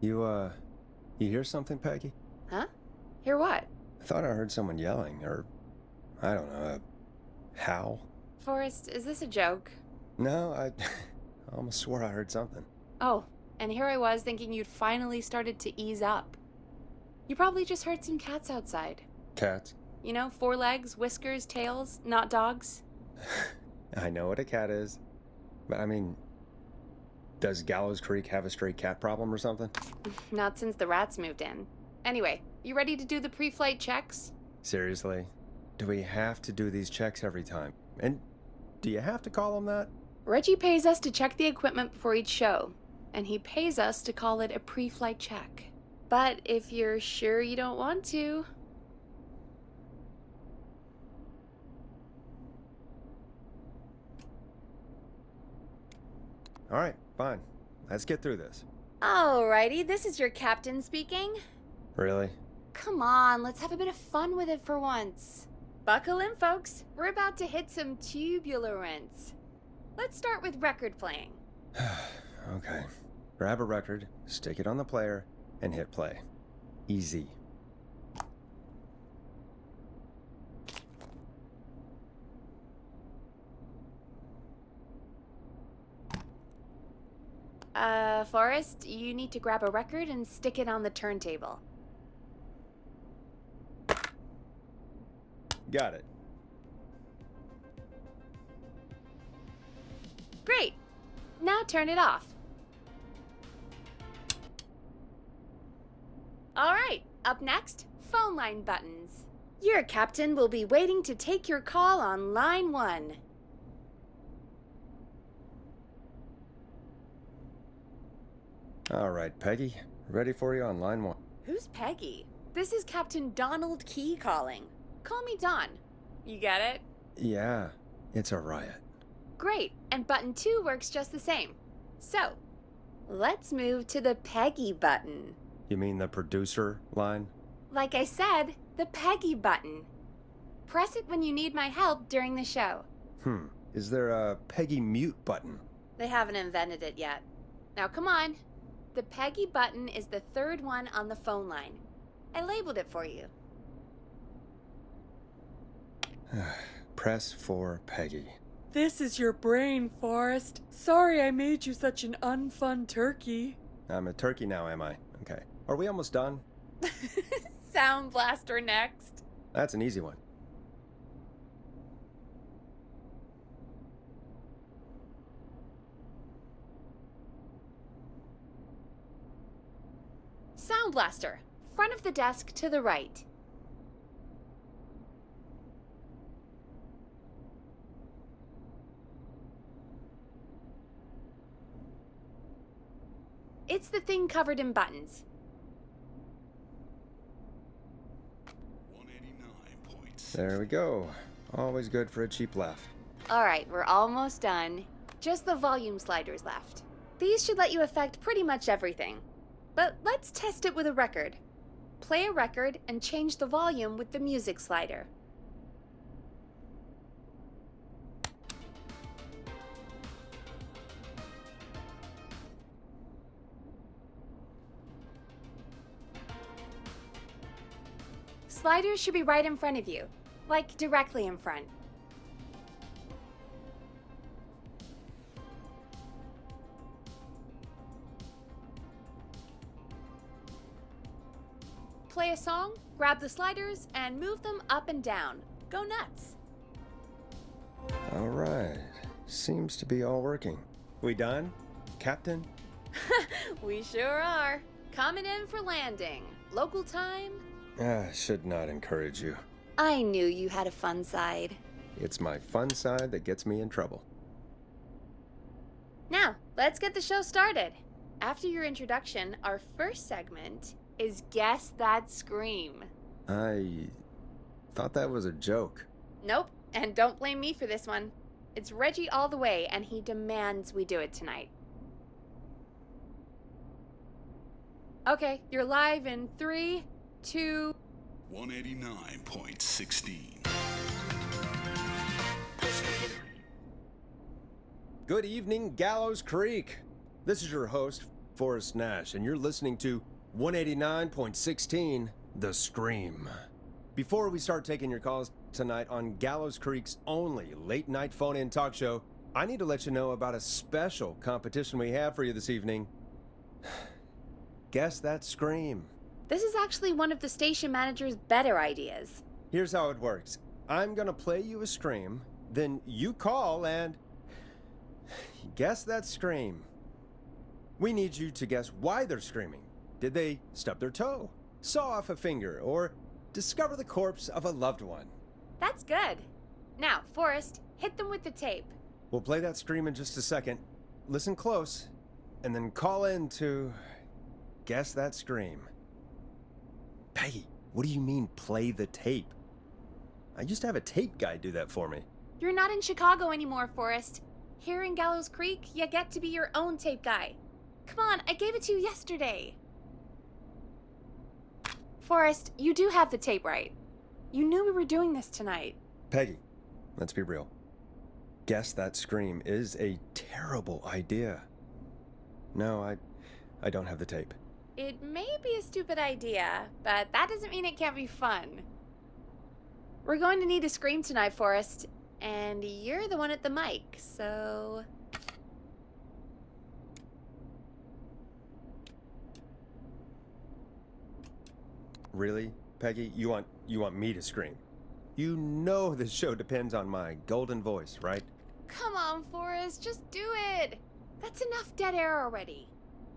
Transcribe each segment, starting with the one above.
You hear something, Peggy? Huh? Hear what? I thought I heard someone yelling, or, I don't know, a howl. Forrest, is this a joke? No, I almost swore I heard something. Oh, and here I was thinking you'd finally started to ease up. You probably just heard some cats outside. Cats? You know, 4 legs, whiskers, tails, not dogs. I know what a cat is, but I mean, does Gallows Creek have a stray cat problem or something? Not since the rats moved in. Anyway, you ready to do the pre-flight checks? Seriously? Do we have to do these checks every time? And do you have to call them that? Reggie pays us to check the equipment before each show, and he pays us to call it a pre-flight check. But if you're sure you don't want to... All right, fine. Let's get through this. Alrighty, this is your captain speaking. Really? Come on, let's have a bit of fun with it for once. Buckle in, folks. We're about to hit some tubulance. Let's start with record playing. Okay. Grab a record, stick it on the player, and hit play. Easy. Forrest, you need to grab a record and stick it on the turntable. Got it. Great! Now turn it off. Alright, up next, phone line buttons. Your captain will be waiting to take your call on line 1. All right, Peggy. Ready for you on line 1. Who's Peggy? This is Captain Donald Key calling. Call me Don. You get it? Yeah, it's a riot. Great, and button 2 works just the same. So, let's move to the Peggy button. You mean the producer line? Like I said, the Peggy button. Press it when you need my help during the show. Is there a Peggy mute button? They haven't invented it yet. Now come on. The Peggy button is the 3rd one on the phone line. I labeled it for you. Press for Peggy. This is your brain, Forrest. Sorry I made you such an unfun turkey. I'm a turkey now, am I? Okay. Are we almost done? Sound Blaster next. That's an easy one. Sound Blaster, front of the desk to the right. It's the thing covered in buttons. 189.6. There we go. Always good for a cheap laugh. Alright, we're almost done. Just the volume sliders left. These should let you affect pretty much everything. But let's test it with a record. Play a record and change the volume with the music slider. Sliders should be right in front of you, like directly in front. Play a song, grab the sliders, and move them up and down. Go nuts! All right. Seems to be all working. We done, Captain? We sure are. Coming in for landing. Local time? Should not encourage you. I knew you had a fun side. It's my fun side that gets me in trouble. Now, let's get the show started. After your introduction, our first segment is Guess That Scream. I thought that was a joke. Nope, and don't blame me for this one. It's Reggie all the way, and he demands we do it tonight. Okay, you're live in 3, 2... 189.16. Good evening, Gallows Creek. This is your host, Forrest Nash, and you're listening to 189.16 The Scream. Before we start taking your calls tonight on Gallows Creek's only late-night phone-in talk show, I need to let you know about a special competition we have for you this evening. Guess that scream. This is actually one of the station manager's better ideas. Here's how it works. I'm gonna play you a scream, then you call and guess that scream. We need you to guess why they're screaming. Did they stub their toe, saw off a finger, or discover the corpse of a loved one? That's good. Now, Forrest, hit them with the tape. We'll play that scream in just a second. Listen close, and then call in to guess that scream. Peggy, what do you mean, play the tape? I used to have a tape guy do that for me. You're not in Chicago anymore, Forrest. Here in Gallows Creek, you get to be your own tape guy. Come on, I gave it to you yesterday. Forrest, you do have the tape right. You knew we were doing this tonight. Peggy, let's be real. Guess that scream is a terrible idea. No, I don't have the tape. It may be a stupid idea, but that doesn't mean it can't be fun. We're going to need a scream tonight, Forrest, and you're the one at the mic, so... Really, Peggy? You want me to scream? You know this show depends on my golden voice, right? Come on, Forrest, just do it. That's enough dead air already.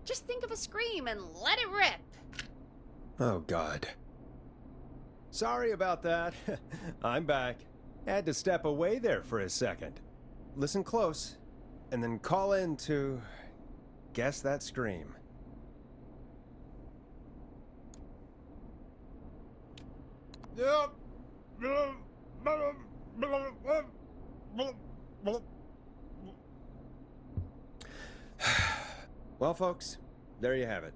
Just think of a scream and let it rip. Oh, God. Sorry about that. I'm back. Had to step away there for a second. Listen close, and then call in to guess that scream. Well, folks, there you have it.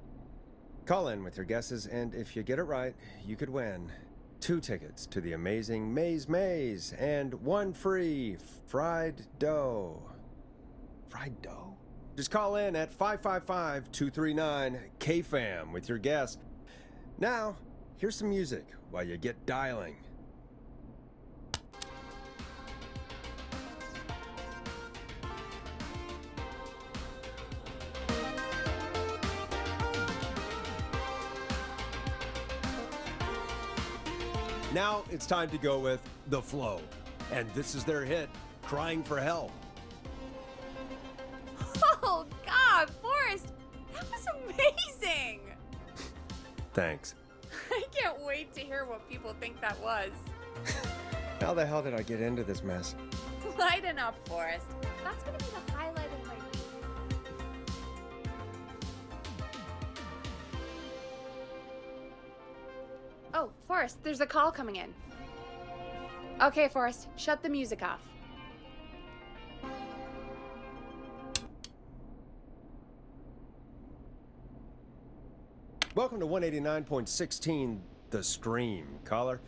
Call in with your guesses, and if you get it right, you could win 2 tickets to the amazing Maze Maze and 1 free fried dough. Fried dough? Just call in at 555-239-KFAM with your guess. Now, here's some music while you get dialing. Now it's time to go with The Flow. And this is their hit, Crying for Help. Oh, God, Forrest, that was amazing. Thanks. I can't wait to hear what people think that was. How the hell did I get into this mess? Lighten up, Forrest. That's going to be the highlight of my week. Oh, Forrest, there's a call coming in. Okay, Forrest, shut the music off. Welcome to 189.16 The Scream. Caller,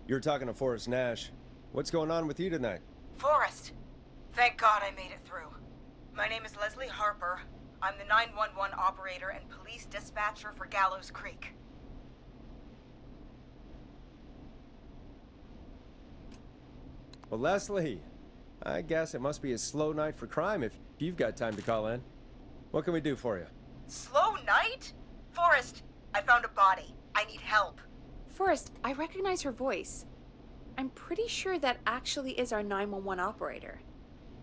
you're talking to Forrest Nash. What's going on with you tonight? Forrest, thank God I made it through. My name is Leslie Harper. I'm the 911 operator and police dispatcher for Gallows Creek. Well, Leslie, I guess it must be a slow night for crime if you've got time to call in. What can we do for you? Slow night? Forrest, I found a body. I need help. Forrest, I recognize her voice. I'm pretty sure that actually is our 911 operator.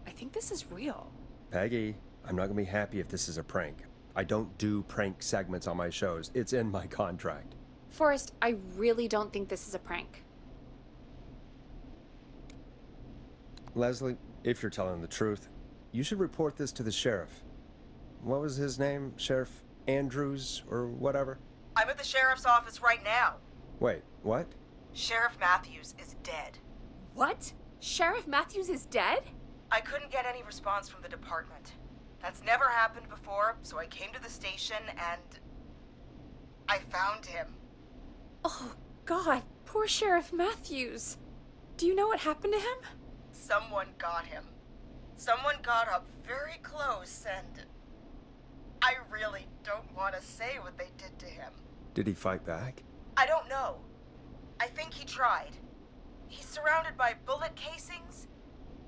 I think this is real. Peggy, I'm not going to be happy if this is a prank. I don't do prank segments on my shows. It's in my contract. Forrest, I really don't think this is a prank. Leslie, if you're telling the truth, you should report this to the sheriff. What was his name? Sheriff Andrews or whatever? I'm at the sheriff's office right now. Wait, what? Sheriff Matthews is dead. What? Sheriff Matthews is dead? I couldn't get any response from the department. That's never happened before, so I came to the station and I found him. Oh, God, poor Sheriff Matthews. Do you know what happened to him? Someone got him. Someone got up very close and I really don't want to say what they did to him. Did he fight back? I don't know. I think he tried. He's surrounded by bullet casings.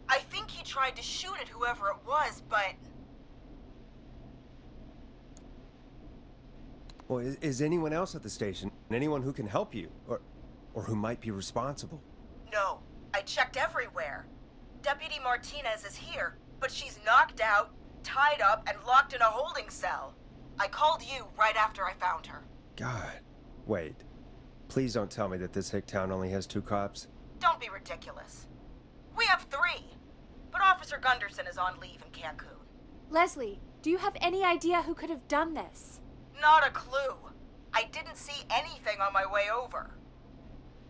I think he tried to shoot at whoever it was, but... Well, is anyone else at the station? Anyone who can help you? Or who might be responsible? No. I checked everywhere. Deputy Martinez is here, but she's knocked out, tied up, and locked in a holding cell. I called you right after I found her. God. Wait. Please don't tell me that this hick town only has 2 cops. Don't be ridiculous. We have 3. But Officer Gunderson is on leave in Cancun. Leslie, do you have any idea who could have done this? Not a clue. I didn't see anything on my way over.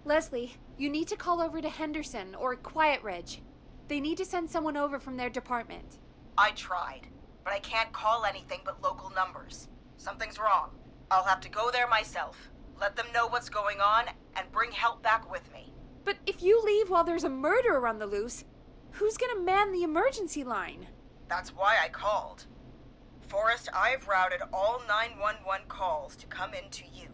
Leslie, you need to call over to Henderson or Quiet Ridge. They need to send someone over from their department. I tried, but I can't call anything but local numbers. Something's wrong. I'll have to go there myself, let them know what's going on, and bring help back with me. But if you leave while there's a murderer on the loose, who's gonna man the emergency line? That's why I called. Forrest, I've routed all 911 calls to come in to you.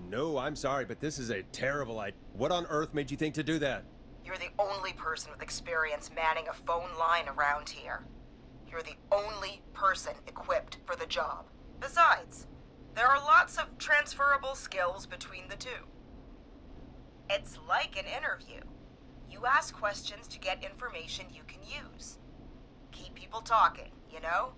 No, I'm sorry, but this is a terrible idea. What on earth made you think to do that? You're the only person with experience manning a phone line around here. You're the only person equipped for the job. Besides, there are lots of transferable skills between the two. It's like an interview. You ask questions to get information you can use. Keep people talking, you know?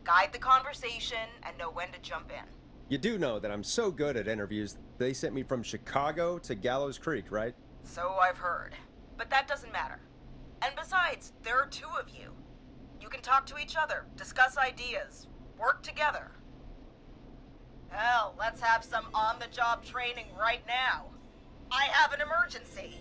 Guide the conversation and know when to jump in. You do know that I'm so good at interviews, they sent me from Chicago to Gallows Creek, right? So I've heard. But that doesn't matter. And besides, there are 2 of you. You can talk to each other, discuss ideas, work together. Hell, let's have some on-the-job training right now. I have an emergency.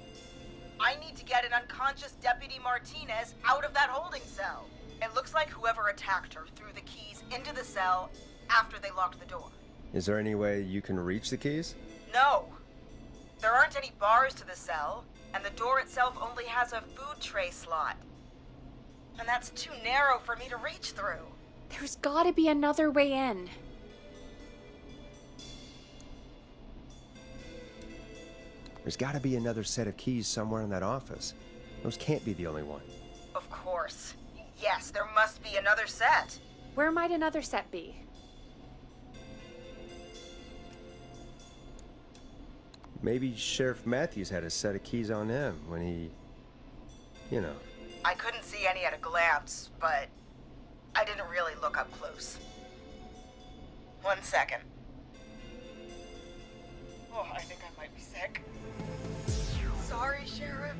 I need to get an unconscious Deputy Martinez out of that holding cell. It looks like whoever attacked her threw the keys into the cell after they locked the door. Is there any way you can reach the keys? No. There aren't any bars to the cell, and the door itself only has a food tray slot. And that's too narrow for me to reach through. There's gotta be another way in. There's gotta be another set of keys somewhere in that office. Those can't be the only one. Of course. Yes, there must be another set. Where might another set be? Maybe Sheriff Matthews had a set of keys on him when he... you know. I couldn't see any at a glance, but I didn't really look up close. 1 second. Oh, I think I might be sick. Sorry, Sheriff.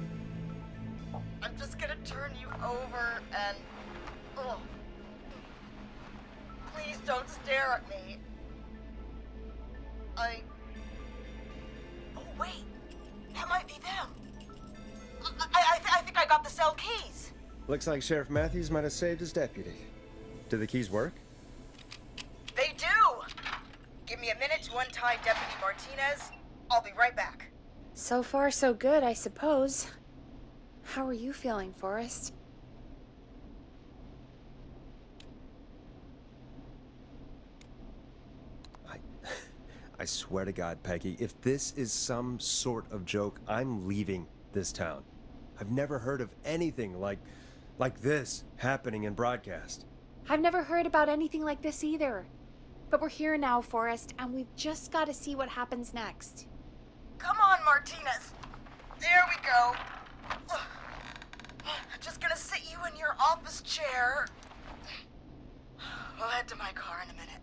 I'm just gonna turn you over and... Oh. Please don't stare at me. Oh, wait. That might be them. I think I got the cell keys. Looks like Sheriff Matthews might have saved his deputy. Do the keys work? They do! Give me a minute to untie Deputy Martinez. I'll be right back. So far, so good, I suppose. How are you feeling, Forrest? I swear to God, Peggy, if this is some sort of joke, I'm leaving this town. I've never heard of anything like this happening in broadcast. I've never heard about anything like this either. But we're here now, Forrest, and we've just got to see what happens next. Come on, Martinez. There we go. I'm just gonna sit you in your office chair. We'll head to my car in a minute.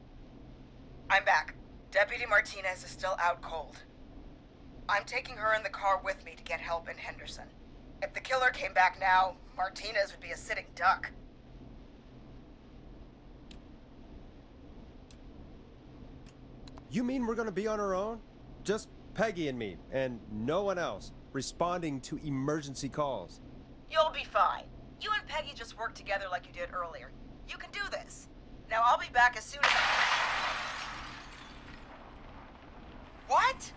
I'm back. Deputy Martinez is still out cold. I'm taking her in the car with me to get help in Henderson. If the killer came back now, Martinez would be a sitting duck. You mean we're gonna be on our own? Just Peggy and me, and no one else, responding to emergency calls. You'll be fine. You and Peggy just work together like you did earlier. You can do this. Now I'll be back as soon as What?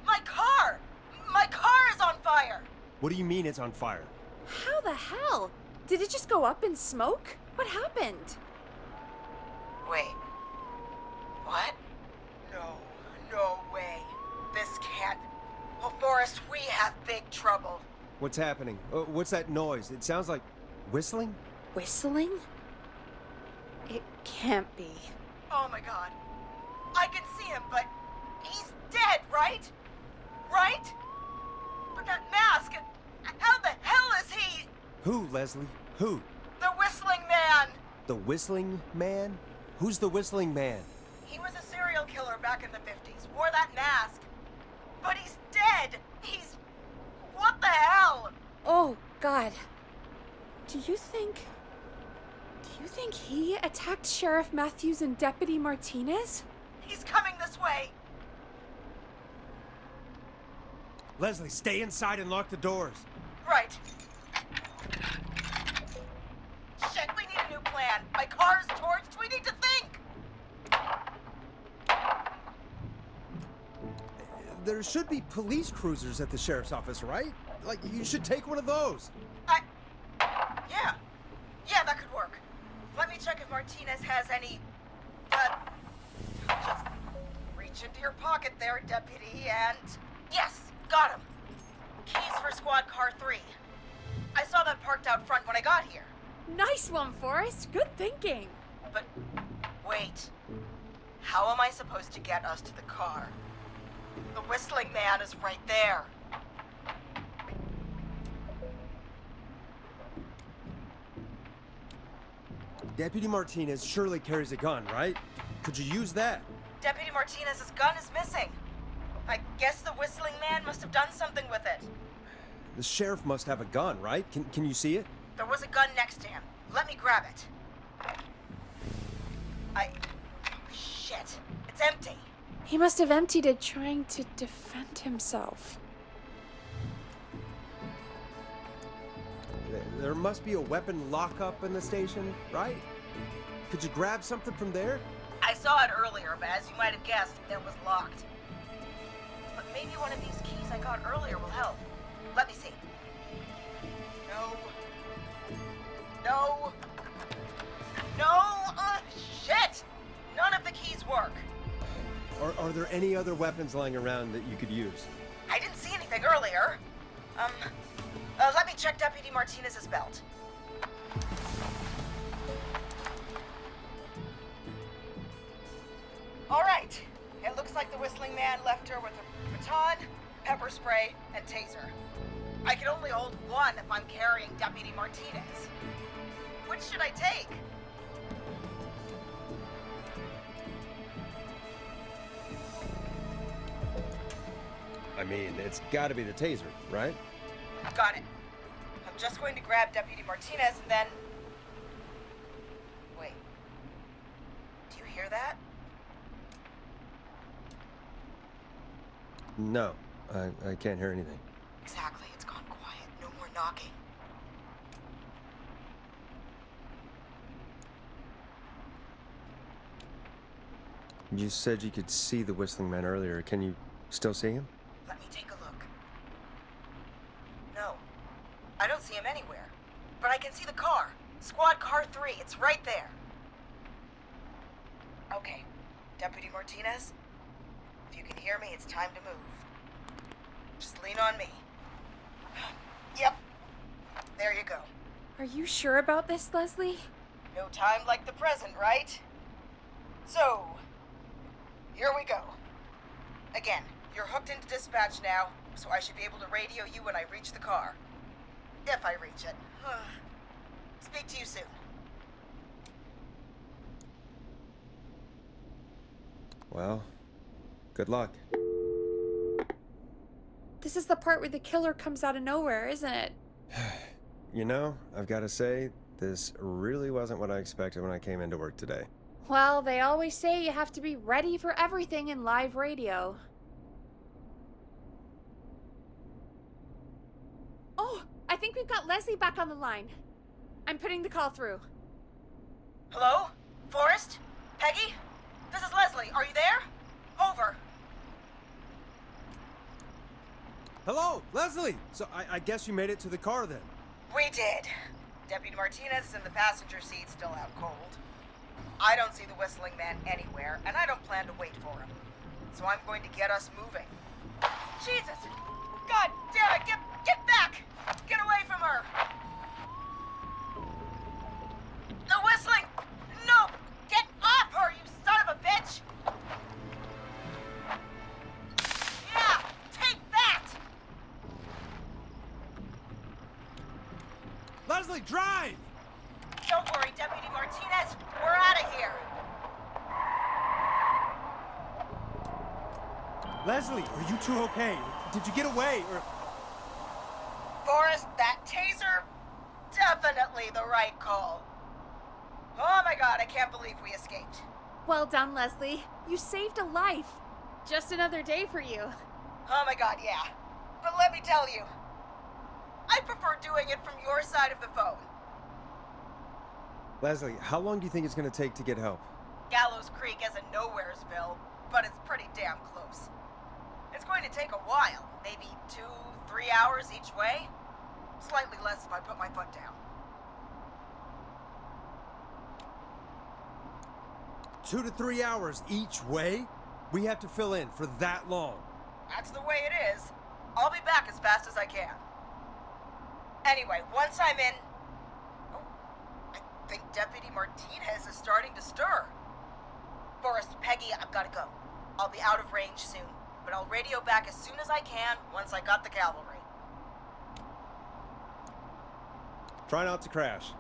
My car! My car is on fire! What do you mean it's on fire? How the hell? Did it just go up in smoke? What happened? Wait. What? No way. This can't. Oh, Forrest, we have big trouble. What's happening? What's that noise? It sounds like whistling? Whistling? It can't be. Oh my god. I can see him, but he's dead, right? Right? But that mask, how the hell is he? Who, Leslie? Who? The Whistling Man! The Whistling Man? Who's the Whistling Man? He was a serial killer back in the 50s, wore that mask. But he's dead! What the hell? Oh, God. Do you think he attacked Sheriff Matthews and Deputy Martinez? He's coming this way! Leslie, stay inside and lock the doors. Right. Shit, we need a new plan. My car's torched, we need to think! There should be police cruisers at the sheriff's office, right? Like, you should take one of those. Yeah, that could work. Let me check if Martinez has any, just reach into your pocket there, Deputy, and... Yes, got him. Keys for Squad Car 3. I saw that parked out front when I got here. Nice one, Forrest. Good thinking. But, wait. How am I supposed to get us to the car? The Whistling Man is right there. Deputy Martinez surely carries a gun, right? Could you use that? Deputy Martinez's gun is missing. I guess the Whistling Man must have done something with it. The sheriff must have a gun, right? Can you see it? There was a gun next to him. Let me grab it. Shit. It's empty. He must have emptied it trying to defend himself. There must be a weapon lockup in the station, right? Could you grab something from there? I saw it earlier, but as you might have guessed, it was locked. But maybe one of these keys I got earlier will help. Let me see. No! Shit! None of the keys work. Are there any other weapons lying around that you could use? I didn't see anything earlier. Let me check Deputy Martinez's belt. All right. It looks like the Whistling Man left her with a baton, pepper spray, and taser. I can only hold one if I'm carrying Deputy Martinez. Which should I take? I mean, it's gotta be the taser, right? Got it. I'm just going to grab Deputy Martinez and then... Wait. Do you hear that? No, I can't hear anything. Exactly. It's gone quiet. No more knocking. You said you could see the Whistling Man earlier. Can you still see him? Let me take a look. No. I don't see him anywhere. But I can see the car. Squad Car 3. It's right there. Okay. Deputy Martinez? If you can hear me, it's time to move. Just lean on me. Yep. There you go. Are you sure about this, Leslie? No time like the present, right? So, here we go. Again, you're hooked into dispatch now, so I should be able to radio you when I reach the car. If I reach it. Speak to you soon. Well, good luck. This is the part where the killer comes out of nowhere, isn't it? You know, I've got to say, this really wasn't what I expected when I came into work today. Well, they always say you have to be ready for everything in live radio. Oh, I think we've got Leslie back on the line. I'm putting the call through. Hello? Forrest? Peggy? This is Leslie. Are you there? Over. Hello, Leslie! So I guess you made it to the car then. We did. Deputy Martinez is in the passenger seat, still out cold. I don't see the Whistling Man anywhere, and I don't plan to wait for him. So I'm going to get us moving. Jesus! God damn it! Get back! Get away from her! The Whistling! No! Get off her, you son of a bitch! Yeah! Take that! Leslie, drive! Don't worry, Deputy Martinez. We're out of here. Leslie, are you two okay? Did you get away, or... Forrest, that taser? Definitely the right call. Oh my god, I can't believe we escaped. Well done, Leslie. You saved a life. Just another day for you. Oh my god, yeah. But let me tell you, I prefer doing it from your side of the phone. Leslie, how long do you think it's going to take to get help? Gallows Creek isn't Nowheresville, but it's pretty damn close. It's going to take a while, maybe 2-3 hours each way. Slightly less if I put my foot down. 2 to 3 hours each way? We have to fill in for that long. That's the way it is. I'll be back as fast as I can. Anyway, once I'm in... Oh, I think Deputy Martinez is starting to stir. Forrest, Peggy, I've got to go. I'll be out of range soon, but I'll radio back as soon as I can once I got the cavalry. Try not to crash.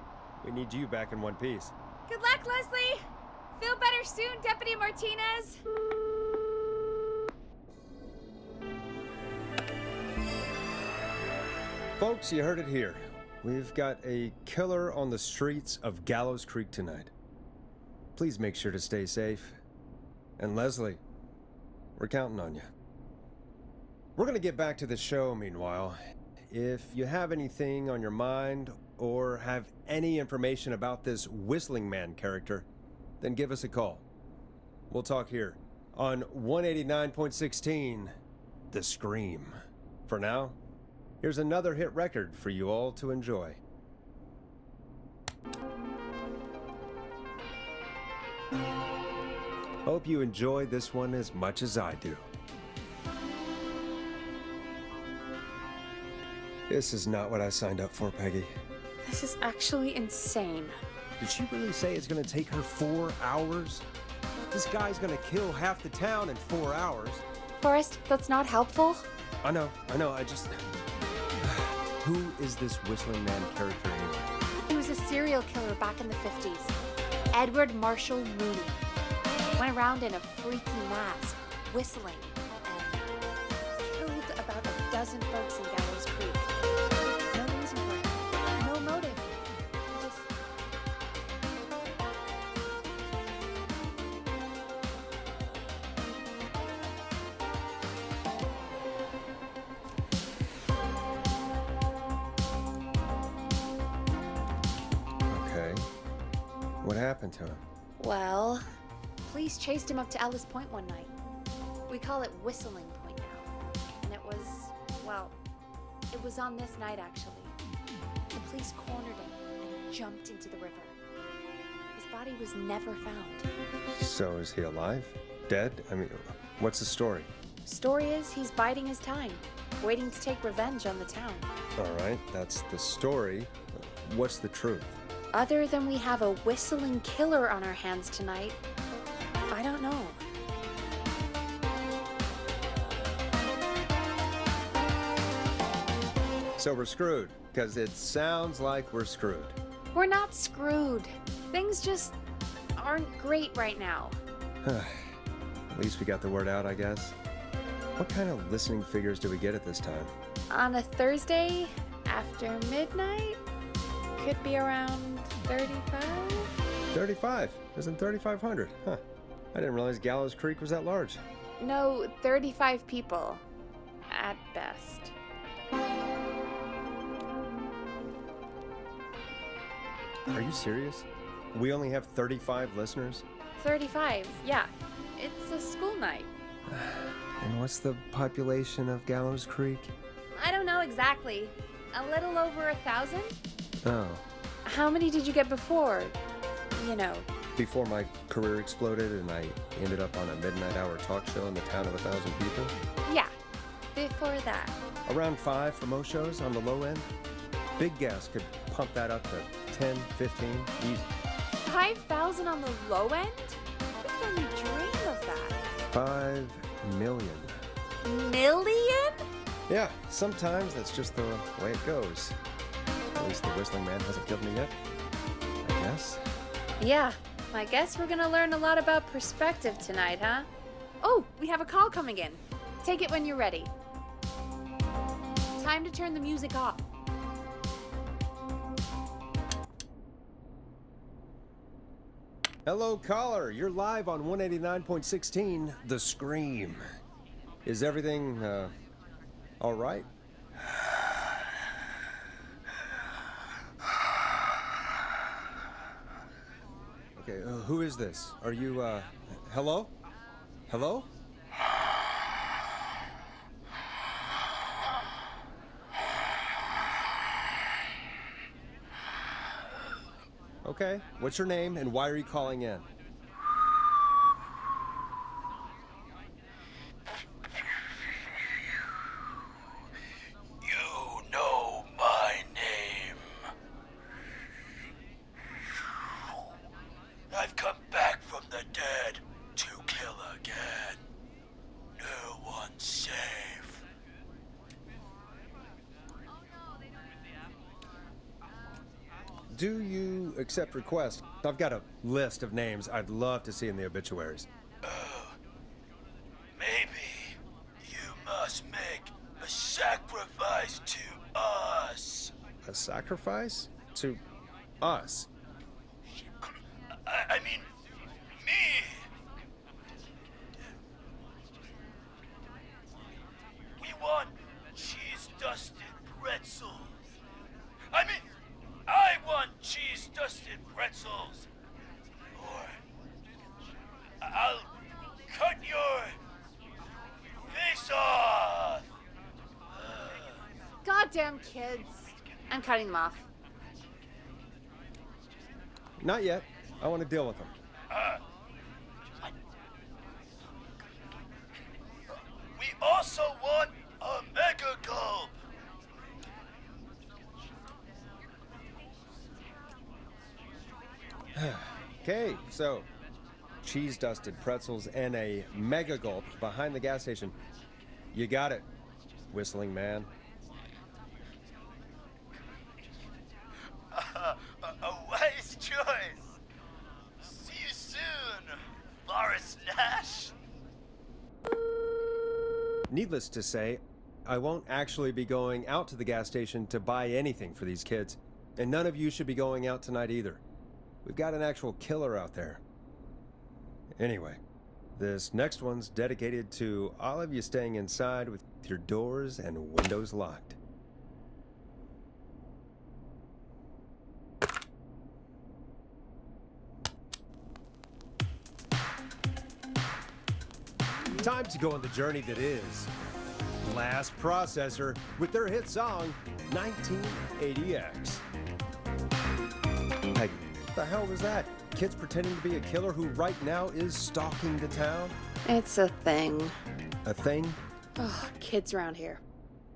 We need you back in one piece. Good luck, Leslie. Feel better soon, Deputy Martinez. Folks, you heard it here. We've got a killer on the streets of Gallows Creek tonight. Please make sure to stay safe. And Leslie, we're counting on you. We're going to get back to the show meanwhile. If you have anything on your mind or have any information about this Whistling Man character, then give us a call. We'll talk here on 189.16, The Scream. For now, here's another hit record for you all to enjoy. Hope you enjoy this one as much as I do. This is not what I signed up for, Peggy. This is actually insane. Did she really say it's gonna take her 4 hours? This guy's gonna kill half the town in 4 hours. Forrest, that's not helpful. I know, I just... Who is this Whistling Man character anyway? He was a serial killer back in the 50s. Edward Marshall Mooney. Went around in a freaky mask, whistling, and killed about a dozen folks in Gallows Creek. No reason for it. No motive. Just... Okay. What happened to him? Well, police chased him up to Ellis Point one night. We call it Whistling Point now. And it was, well, it was on this night actually. The police cornered him and he jumped into the river. His body was never found. So is he alive? Dead? I mean, what's the story? Story is he's biding his time, waiting to take revenge on the town. All right, that's the story. What's the truth? Other than we have a whistling killer on our hands tonight, I don't know. So we're screwed, because it sounds like we're screwed. We're not screwed. Things just aren't great right now. At least we got the word out, I guess. What kind of listening figures do we get at this time? On a Thursday after midnight, could be around 35? 35? Isn't 3,500? Huh. I didn't realize Gallows Creek was that large. No, 35 people. At best. Are you serious? We only have 35 listeners? 35, yeah. It's a school night. And what's the population of Gallows Creek? I don't know exactly. A little over 1,000? Oh. How many did you get before? You know. Before my career exploded and I ended up on a midnight hour talk show in the town of 1,000 people? Yeah, before that. Around 5 for most shows on the low end. Big gas could pump that up to 10, 15, easy. 5,000 on the low end? We could only dream of that. 5 million. Million? Yeah, sometimes that's just the way it goes. At least the Whistling Man hasn't killed me yet, I guess. Yeah, I guess we're gonna learn a lot about perspective tonight, huh? Oh, we have a call coming in. Take it when you're ready. Time to turn the music off. Hello, caller. You're live on 189.16, The Scream. Is everything, all right? Okay, who is this? Are you, hello? Hello? Okay, what's your name and why are you calling in? You know my name. I've come back from the dead to kill again. No one's safe. Do you accept requests? I've got a list of names I'd love to see in the obituaries. Maybe you must make a sacrifice to us. A sacrifice? To us? I mean, me. We want cheese-dusted pretzels. I mean, I want cheese-dusted pretzels. Or I'll cut your face off. Goddamn kids. I'm cutting them off. Not yet. I want to deal with them. We also want a mega gulp. Okay, so cheese-dusted pretzels and a mega gulp behind the gas station. You got it, Whistling Man. A wise choice. See you soon, Boris Nash. Needless to say, I won't actually be going out to the gas station to buy anything for these kids. And none of you should be going out tonight either. We've got an actual killer out there. Anyway, this next one's dedicated to all of you staying inside with your doors and windows locked. Time to go on the journey that is Blast Processor with their hit song 1980X. Peggy, what the hell was that? Kids pretending to be a killer who right now is stalking the town? It's a thing. A thing? Oh, kids around here.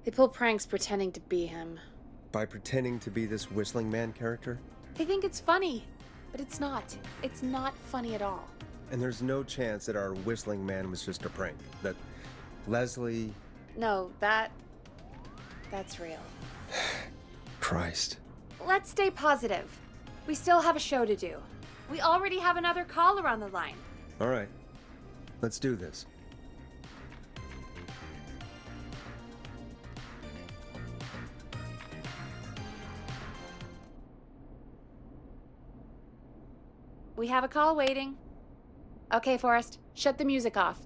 They pull pranks pretending to be him. By pretending to be this Whistling Man character? They think it's funny, but it's not. It's not funny at all. And there's no chance that our Whistling Man was just a prank. That Leslie... No, that's real. Christ. Let's stay positive. We still have a show to do. We already have another caller on the line. All right. Let's do this. We have a call waiting. Okay, Forrest, shut the music off.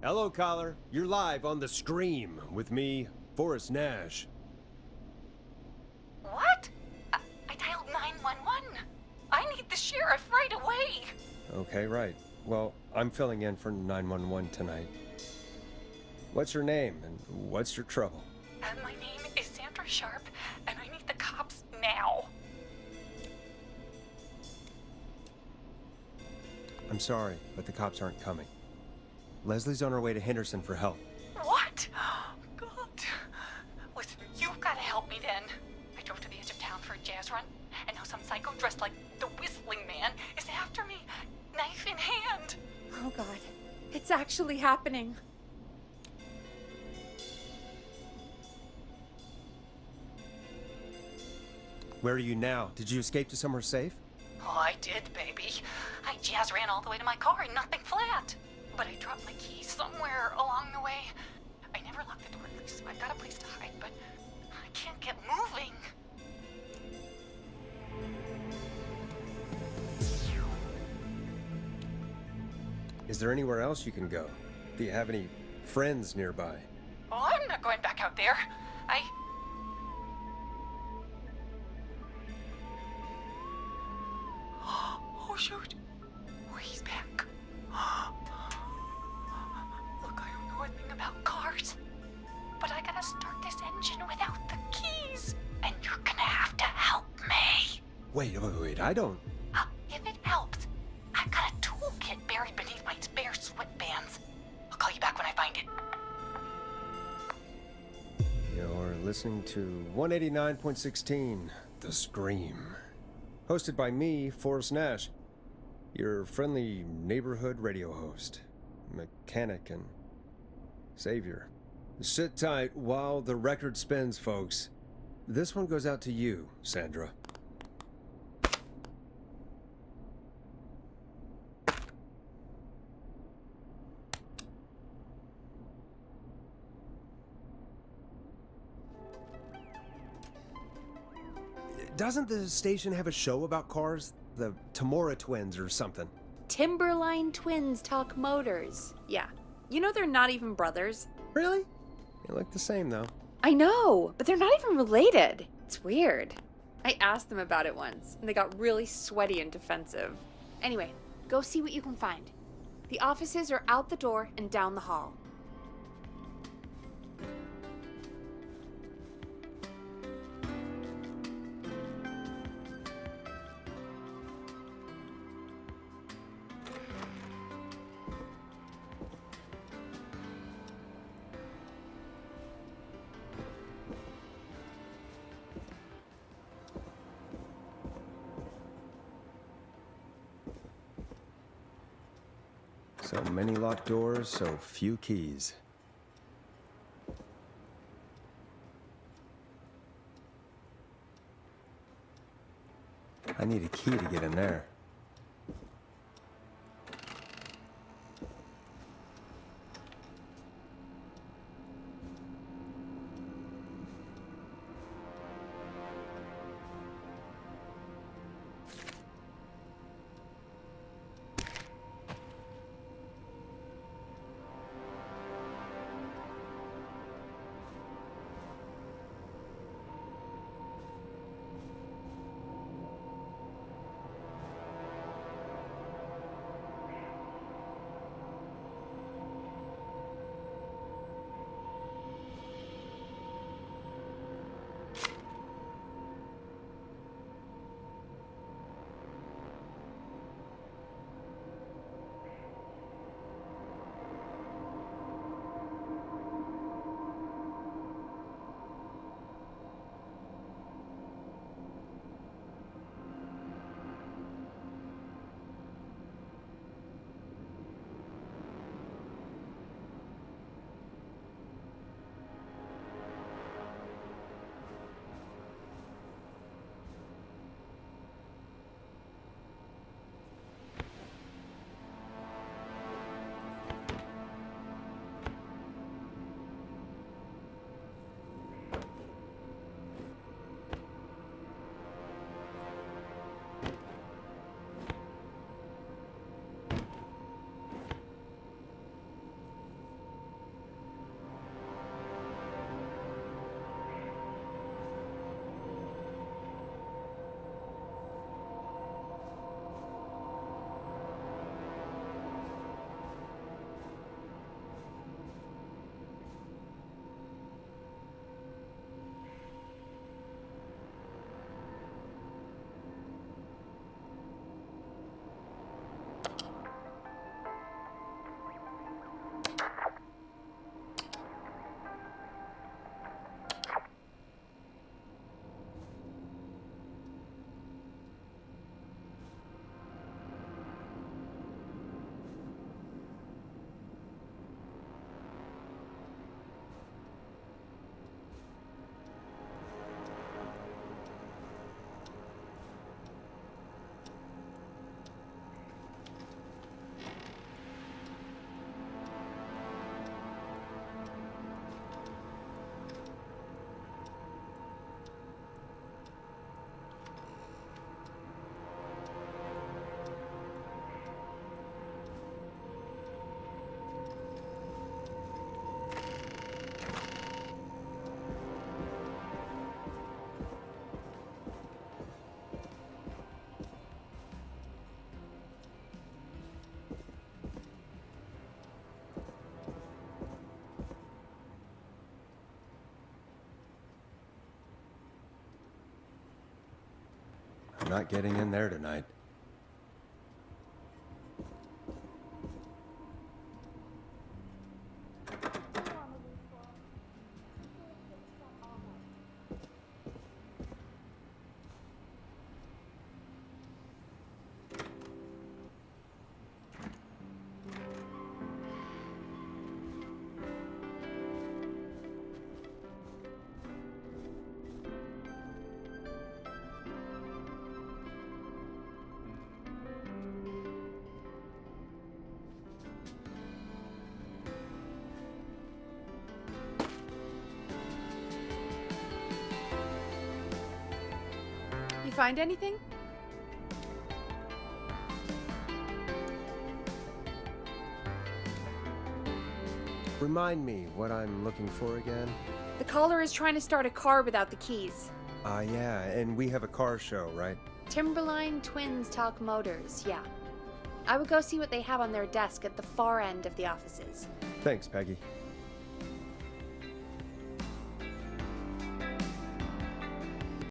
Hello, caller. You're live on The Scream with me, Forrest Nash. What? I dialed 911. I need the sheriff right away. Okay, right. Well, I'm filling in for 911 tonight. What's your name and what's your trouble? My name is Sandra Sharp, and I need the cops now. I'm sorry, but the cops aren't coming. Leslie's on her way to Henderson for help. What? God. Listen, you've got to help me then. I drove to the edge of town for a jazz run, and now some psycho dressed like the Whistling Man is after me, knife in hand. Oh god. It's actually happening. Where are you now? Did you escape to somewhere safe? Oh, I did, baby. I jazz ran all the way to my car and nothing flat. But I dropped my keys somewhere along the way. I never locked the door, so I got a place to hide, but I can't get moving. Is there anywhere else you can go? Do you have any friends nearby? Oh, I'm not going back out there. Oh, shoot. Oh, he's back. Look, I don't know a thing about cars, but I gotta start this engine without the keys, and you're gonna have to help me. Wait, I don't... If it helps, I've got a toolkit buried beneath my spare sweatbands. I'll call you back when I find it. You're listening to 189.16, The Scream. Hosted by me, Forrest Nash, your friendly neighborhood radio host, mechanic, and savior. Sit tight while the record spins, folks. This one goes out to you, Sandra. Doesn't the station have a show about cars? The Tamora twins or something? Timberline twins talk motors. Yeah. You know they're not even brothers. Really? They look the same, though. I know, but they're not even related. It's weird. I asked them about it once, and they got really sweaty and defensive. Anyway, go see what you can find. The offices are out the door and down the hall. So many locked doors, so few keys. I need a key to get in there. You're not getting in there tonight. You find anything? Remind me what I'm looking for again? The caller is trying to start a car without the keys. Yeah, and we have a car show, right? Timberline Twins Talk Motors, yeah. I would go see what they have on their desk at the far end of the offices. Thanks, Peggy.